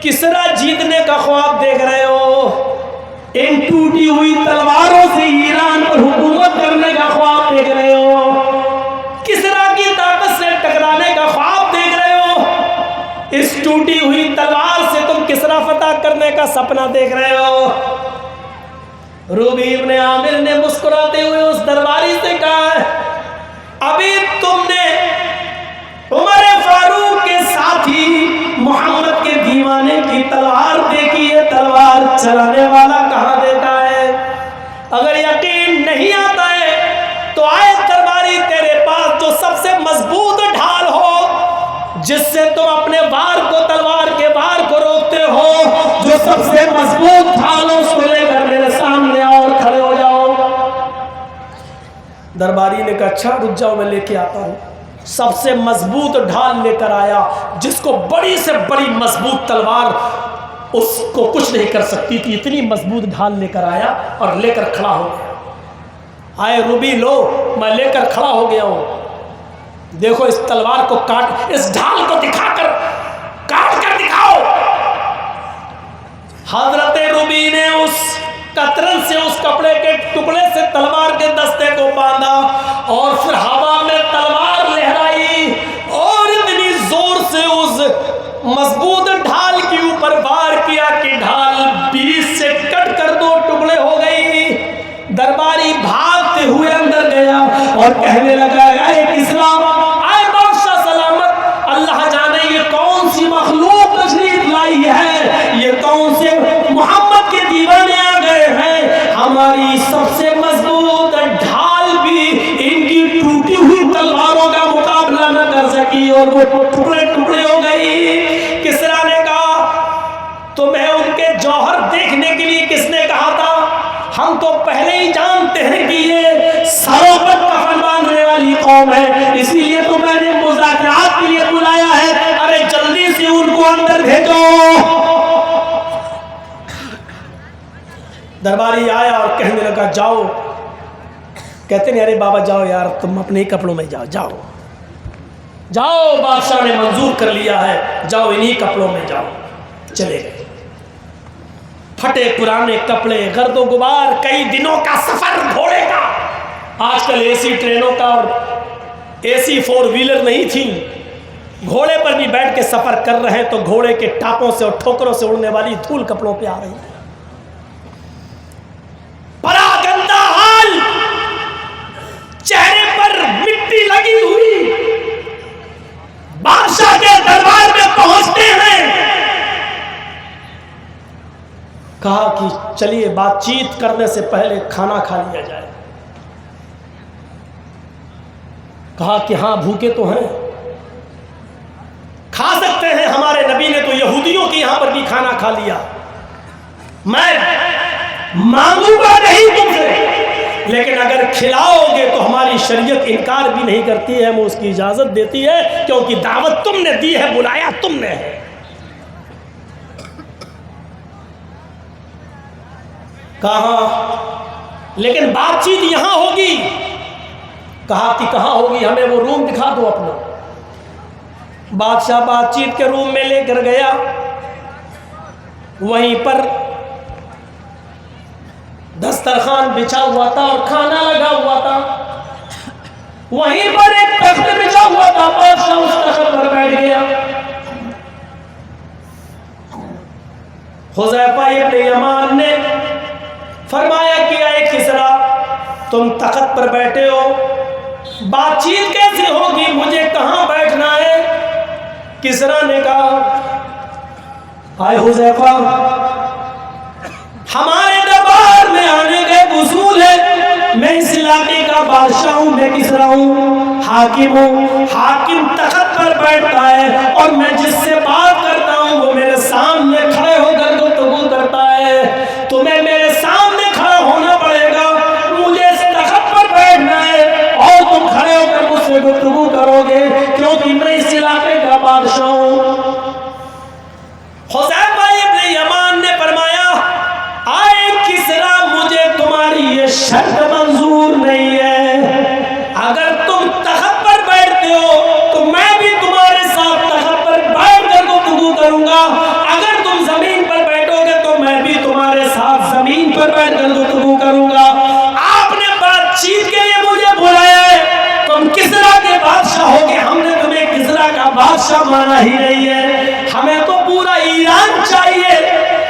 किसरा जीतने का ख्वाब देख रहे हो? इन टूटी हुई तलवारों से ईरान पर हुकूमत करने का ख्वाब देख रहे हो? किसरा की ताकत से टकराने का ख्वाब देख रहे हो? इस टूटी हुई तलवार से तुम किसरा फतह करने का सपना देख रहे हो? रूबी इब्ने आमिर ने मुस्कुराते हुए उस दरबारी से कहा, अभी तुमने उमर फारूक के साथी मोहम्मद के दीवाने की तलवार देखी है, तलवार चलाने वाला कहाँ देखा है? अगर यकीन नहीं आता है तो आए दरबारी तेरे पास जो सबसे मजबूत ढाल हो, जिससे तुम अपने वार को, तलवार के वार को रोकते हो, जो सबसे मजबूत ढाल हो उसको लेकर मेरे सामने आओ और खड़े हो जाओ। दरबारी ने कहा, अच्छा रुक जाओ, मैं लेके आता हूं। सबसे मजबूत ढाल लेकर आया, जिसको बड़ी से बड़ी मजबूत तलवार उसको कुछ नहीं कर सकती थी, इतनी मजबूत ढाल लेकर आया और लेकर खड़ा हो गया। आए रूबी, लो मैं लेकर खड़ा हो गया हूं, देखो इस तलवार को काट, इस ढाल को दिखाकर काट कर दिखाओ। हजरत रूबी ने उस कतरन से, उस कपड़े के टुकड़े से तलवार के दस्ते को बांधा और फिर हवा में तलवार लहराई और इतनी जोर से उस मजबूत ढाल के ऊपर वार किया कि ढाल बीच से कट कर दो टुकड़े हो गई। दरबारी भागते हुए अंदर गया और कहने लगा, आए किसरा, आए बादशाह सलामत, अल्लाह जाने ये कौन सी मखलूक तशरीफ लाई है, ये कौन से मोहम्मद के दीवाने आ गए हैं, हमारी सबसे मजबूत ढाल भी इनकी टूटी हुई तलवारों का मुकाबला न कर सकी और वो टुकड़े टुकड़े हो गई। किसरा ने कहा, तुम्हें उनके जौहर देखने के लिए किसने कहा था? हम तो पहले ही जानते हैं कि ये सरों पर कफन बांधने वाली कौम है, इसीलिए तो मैंने मुज़ाकरात के लिए बुलाया है। अरे जल्दी से उनको अंदर भेजो। दरबारी आया और कहने लगा, जाओ। कहते नहीं, अरे बाबा जाओ यार, तुम अपने ही कपड़ों में जाओ, जाओ जाओ, बादशाह ने मंजूर कर लिया है, जाओ इन्हीं कपड़ों में जाओ। चले गए। फटे पुराने कपड़े, गर्दो गुबार, कई दिनों का सफर घोड़े का। आजकल एसी ट्रेनों का और एसी 4 व्हीलर नहीं थी, घोड़े पर भी बैठ के सफर कर रहे हैं तो घोड़े के टापों से और ठोकरों से उड़ने वाली धूल कपड़ों पे आ रही है। बड़ा गंदा हाल, चेहरे पर मिट्टी लगी हुई। बादशाह के दरबार में पहुंचते हैं, कहा कि चलिए बातचीत करने से पहले खाना खा लिया जाए। कहा कि हाँ भूखे तो हैं, खा सकते हैं, हमारे नबी ने तो यहूदियों के यहां पर भी खाना खा लिया। मैं मांगूंगा नहीं तुमसे, लेकिन अगर खिलाओगे तो हमारी शरीयत इनकार भी नहीं करती है, हमें उसकी इजाजत देती है, क्योंकि दावत तुमने दी है, बुलाया तुमने है। कहा लेकिन बातचीत यहां होगी। कहा कि कहां होगी, हमें वो रूम दिखा दो अपना। बादशाह बातचीत के रूम में लेकर गया, वहीं पर दस्तरखान बिछा हुआ था और खाना लगा हुआ था। वहीं पर एक तख्त बिछा हुआ था, बादशाह उस तख्त पर बैठ गया। हुज़ैफा इब्न यमान ने फरमाया कि आए किसरा, तुम तख्त पर बैठे हो, बातचीत कैसे होगी, मुझे कहां बैठना है? किसरा ने कहा, आए हुज़ैफा, हमारे दरबार में आने का उसूल है, मैं इस इलाके का बादशाह हूं, मैं किसरा हूं, हाकिम हूं। हाकिम तख्त पर बैठता है और मैं जिससे बात करता हूं वो मेरे सामने खड़े होकर गुफ्तगू करता है। तुम्हें मेरे सामने खड़ा होना पड़ेगा, मुझे इस तख्त पर बैठना है और तुम खड़े होकर मुझसे गुफ्तगू करोगे, क्योंकि मैं इस इलाके का बादशाह हूं। हुज़ैफा इब्न यमान ने फरमाया, आए किसरा, मुझे तुम्हारी ये शर्त मंजूर नहीं है। अगर तुम तख्त पर बैठते हो तो मैं भी तुम्हारे साथ तख्त पर बैठ कर गुफ्तगू करूंगा। अगर तुम बादशाह माना ही नहीं है, हमें तो पूरा ईरान चाहिए,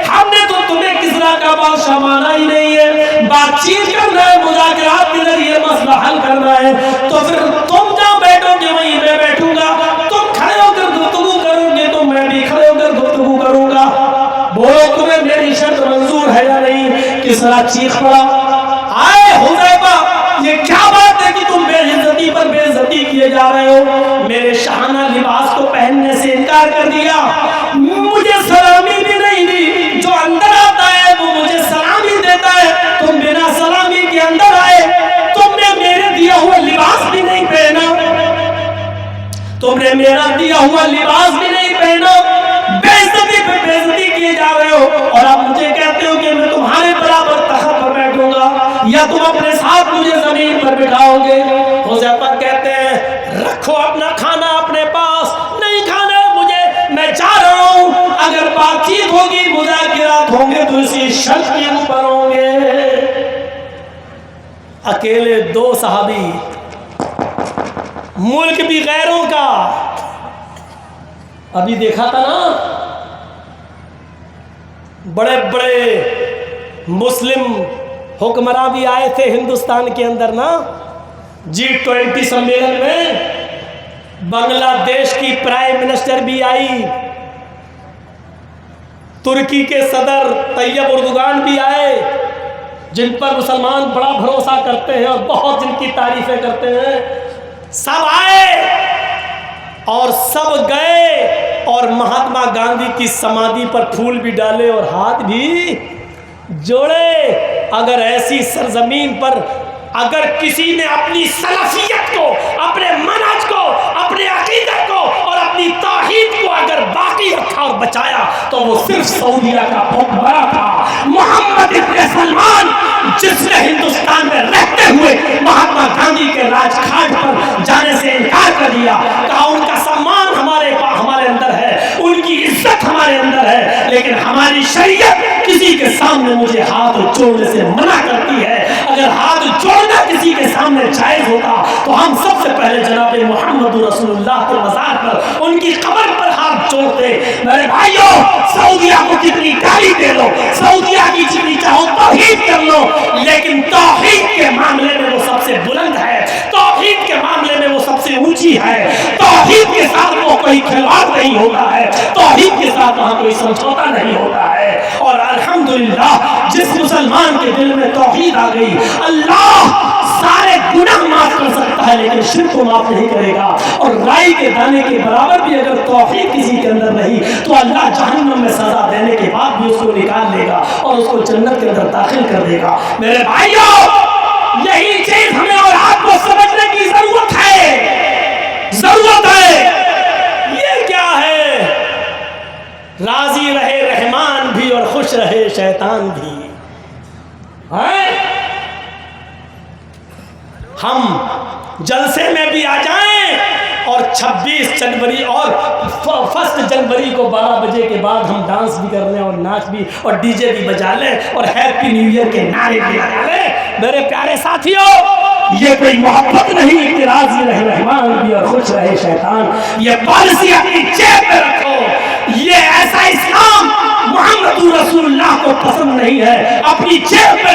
हमने तो तुम्हें किसरा का बादशाह माना ही नहीं है। बातचीत करना है, मुज़ाकरात के जरिए मसला हल करना है, तो फिर तुम जहाँ बैठोगे वहीं मैं बैठूंगा, तुम खड़े होकर गुफ्तगू करोगे तो मैं भी खड़े होकर गुफ्तगू करूंगा। बोलो तुम्हें मेरी शर्त मंजूर है या नहीं? किसरा चीख पड़ा, आए हुज़ैफा ये क्या बात है कि तुम बेइज्जती पर बेइज्जती किए जा रहे हो? मेरे शाहाना लिबास को पहनने से इनकार कर दिया, मुझे सलामी भी नहीं दी, जो अंदर आता है वो मुझे सलामी देता है, तुम बिना सलामी के अंदर आए, तुमने मेरे दिया हुआ लिबास भी नहीं पहना, तुमने मेरा दिया हुआ लिबास भी नहीं पहना, बेइज्जती पे बेइज्जती किए जा रहे हो, और आप मुझे कहते हो कि मैं तुम्हारे बराबर तख्त पर बैठूंगा या तुम अपने साथ मुझे जमीन पर बिठाओगे। हुज़ैफा कहते हैं रखो अपना खाना अपने पास, नहीं खाना है मुझे, मैं जा रहा हूं, अगर बातचीत होगी मुज़ाकरात होंगे तो इसी शर्त के ऊपर होंगे। अकेले दो सहाबी, मुल्क भी गैरों का, अभी देखा था ना बड़े बड़े मुस्लिम हुक्मरान भी आए थे हिंदुस्तान के अंदर ना, G20 सम्मेलन में बांग्लादेश की प्राइम मिनिस्टर भी आई, तुर्की के सदर तैयब उर्दुगान भी आए, जिन पर मुसलमान बड़ा भरोसा करते हैं और बहुत जिनकी तारीफें करते हैं, सब आए और सब गए और महात्मा गांधी की समाधि पर फूल भी डाले और हाथ भी जोड़े। अगर ऐसी सरजमीन पर अगर किसी ने अपनी सलफियत को, अपने मनहज को, अपने अकीदत को और अपनी तौहीद को अगर बाकी रखा और बचाया तो वो सिर्फ सऊदिया का बहुत बड़ा था, मोहम्मद इब्न सलमान, जिसने हिंदुस्तान में रहते हुए महात्मा गांधी के राजघाट पर जाने से इनकार कर दिया, कहा उनका सम्मान हमारे अंदर है, उनकी इज्जत हमारे अंदर है, लेकिन हमारी शरीयत किसी के सामने मुझे हाथ जोड़ने से मना करती है। अगर हाथ जोड़ना किसी के सामने जायज होता तो हम सबसे पहले जनाब मोहम्मद रसूलुल्लाह के मज़ार पर, उनकी कब्र पर हाथ जोड़ते। मेरे भाइयों, सऊदिया को कितनी गाली दे लो, सऊदिया की जितनी चाहो तौहीद कर लो, लेकिन तौहीद के मामले में वो सबसे बुलंद है, तौहीद के मामले में वो सबसे ऊंची है, तौहीद के साथ वो कोई खिलवाड़ नहीं होता है, तौहीद के साथ वहां कोई समझौता नहीं होता है। और अल्हम्दुलिल्लाह जिस मुसलमान के दिल में तौहीद आ गई, अल्लाह सारे गुनाह माफ कर सकता है लेकिन शिर्क को माफ नहीं करेगा। और राई के दाने के बराबर भी अगर तौहीद किसी के अंदर नहीं तो अल्लाह जहन्नम में सजा देने के बाद भी उसको निकाल लेगा और उसको जन्नत के अंदर दाखिल कर देगा। मेरे भाइयों, यही चीज हमें और आपको समझने की जरूरत है, जरूरत है। ये क्या है, राजी रहे रहमान भी और खुश रहे शैतान भी है। हम जलसे में भी आ जाएं और 26 जनवरी और 1 जनवरी को 12 बजे के बाद हम डांस भी कर लें और नाच भी और डीजे भी बजा लें और हैप्पी न्यू ईयर के नारे भी लगा लें। मेरे प्यारे साथियों, ये कोई मोहब्बत नहीं कि राजी रहे रहमान भी और खुश रहे शैतान। ये पॉलिसी अपनी जेब में रखो। ये ऐसा इस्लाम मोहम्मद रसूलुल्लाह को पसंद नहीं है, अपनी जेब में